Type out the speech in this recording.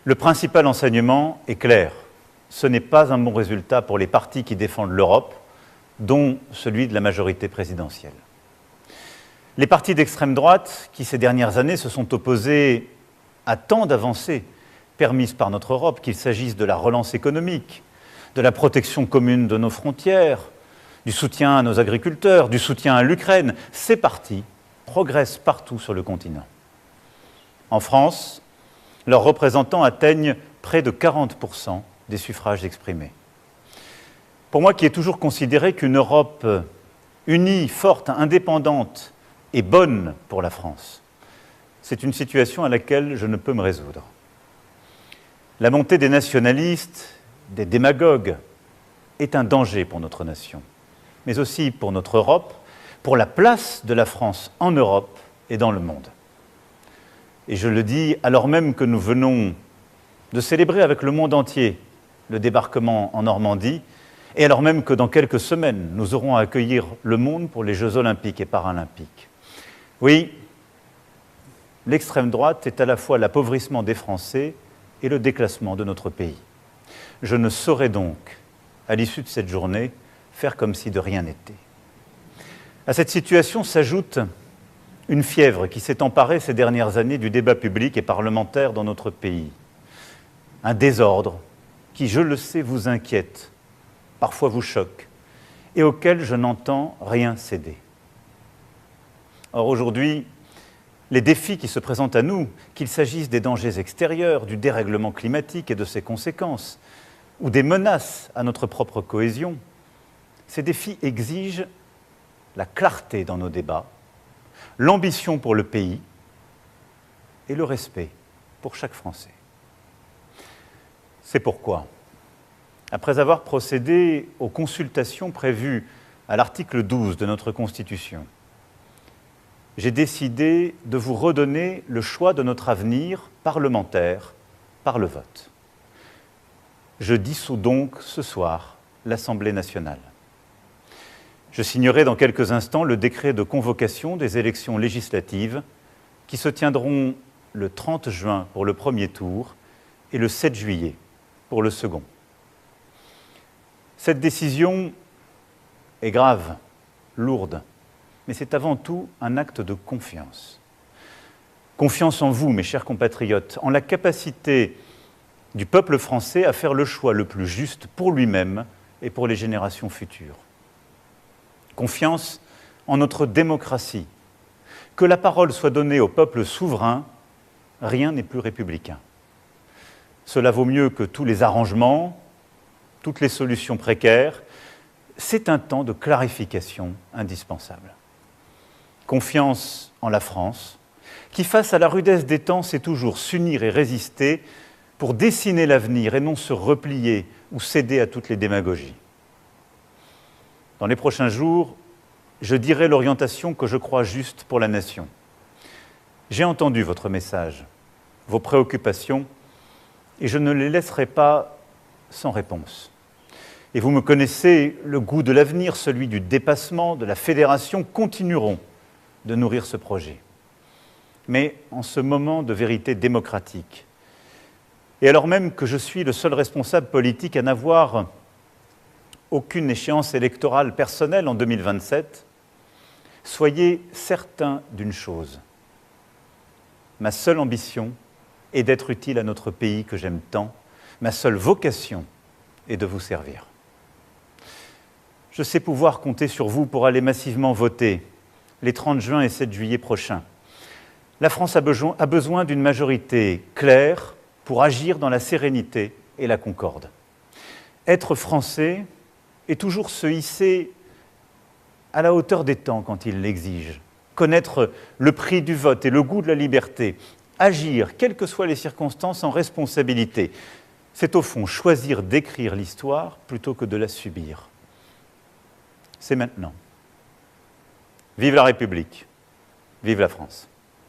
Le principal enseignement est clair. Ce n'est pas un bon résultat pour les partis qui défendent l'Europe, dont celui de la majorité présidentielle. Les partis d'extrême droite, qui ces dernières années se sont opposés à tant d'avancées permises par notre Europe, qu'il s'agisse de la relance économique, de la protection commune de nos frontières, du soutien à nos agriculteurs, du soutien à l'Ukraine, ces partis progressent partout sur le continent. En France, leurs représentants atteignent près de 40% des suffrages exprimés. Pour moi, qui ai toujours considéré qu'une Europe unie, forte, indépendante et bonne pour la France, c'est une situation à laquelle je ne peux me résoudre. La montée des nationalistes, des démagogues, est un danger pour notre nation, mais aussi pour notre Europe, pour la place de la France en Europe et dans le monde. Et je le dis alors même que nous venons de célébrer avec le monde entier le débarquement en Normandie, et alors même que dans quelques semaines, nous aurons à accueillir le monde pour les Jeux olympiques et paralympiques. Oui, l'extrême droite est à la fois l'appauvrissement des Français et le déclassement de notre pays. Je ne saurais donc, à l'issue de cette journée, faire comme si de rien n'était. À cette situation s'ajoute une fièvre qui s'est emparée ces dernières années du débat public et parlementaire dans notre pays. Un désordre qui, je le sais, vous inquiète, parfois vous choque, et auquel je n'entends rien céder. Or, aujourd'hui, les défis qui se présentent à nous, qu'il s'agisse des dangers extérieurs, du dérèglement climatique et de ses conséquences, ou des menaces à notre propre cohésion, ces défis exigent la clarté dans nos débats, l'ambition pour le pays et le respect pour chaque Français. C'est pourquoi, après avoir procédé aux consultations prévues à l'article 12 de notre Constitution, j'ai décidé de vous redonner le choix de notre avenir parlementaire par le vote. Je dissous donc ce soir l'Assemblée nationale. Je signerai dans quelques instants le décret de convocation des élections législatives qui se tiendront le 30 juin pour le premier tour et le 7 juillet pour le second. Cette décision est grave, lourde, mais c'est avant tout un acte de confiance. Confiance en vous, mes chers compatriotes, en la capacité du peuple français à faire le choix le plus juste pour lui-même et pour les générations futures. Confiance en notre démocratie. Que la parole soit donnée au peuple souverain, rien n'est plus républicain. Cela vaut mieux que tous les arrangements, toutes les solutions précaires. C'est un temps de clarification indispensable. Confiance en la France, qui face à la rudesse des temps sait toujours s'unir et résister pour dessiner l'avenir et non se replier ou céder à toutes les démagogies. Dans les prochains jours, je dirai l'orientation que je crois juste pour la nation. J'ai entendu votre message, vos préoccupations, et je ne les laisserai pas sans réponse. Et vous me connaissez, le goût de l'avenir, celui du dépassement, de la fédération, continueront de nourrir ce projet. Mais en ce moment de vérité démocratique, et alors même que je suis le seul responsable politique à n'avoir aucune échéance électorale personnelle en 2027, soyez certains d'une chose. Ma seule ambition est d'être utile à notre pays que j'aime tant. Ma seule vocation est de vous servir. Je sais pouvoir compter sur vous pour aller massivement voter les 30 juin et 7 juillet prochains. La France a besoin d'une majorité claire pour agir dans la sérénité et la concorde. Être français est toujours se hisser à la hauteur des temps quand il l'exige, connaître le prix du vote et le goût de la liberté, agir, quelles que soient les circonstances, en responsabilité. C'est au fond choisir d'écrire l'histoire plutôt que de la subir. C'est maintenant. Vive la République, vive la France.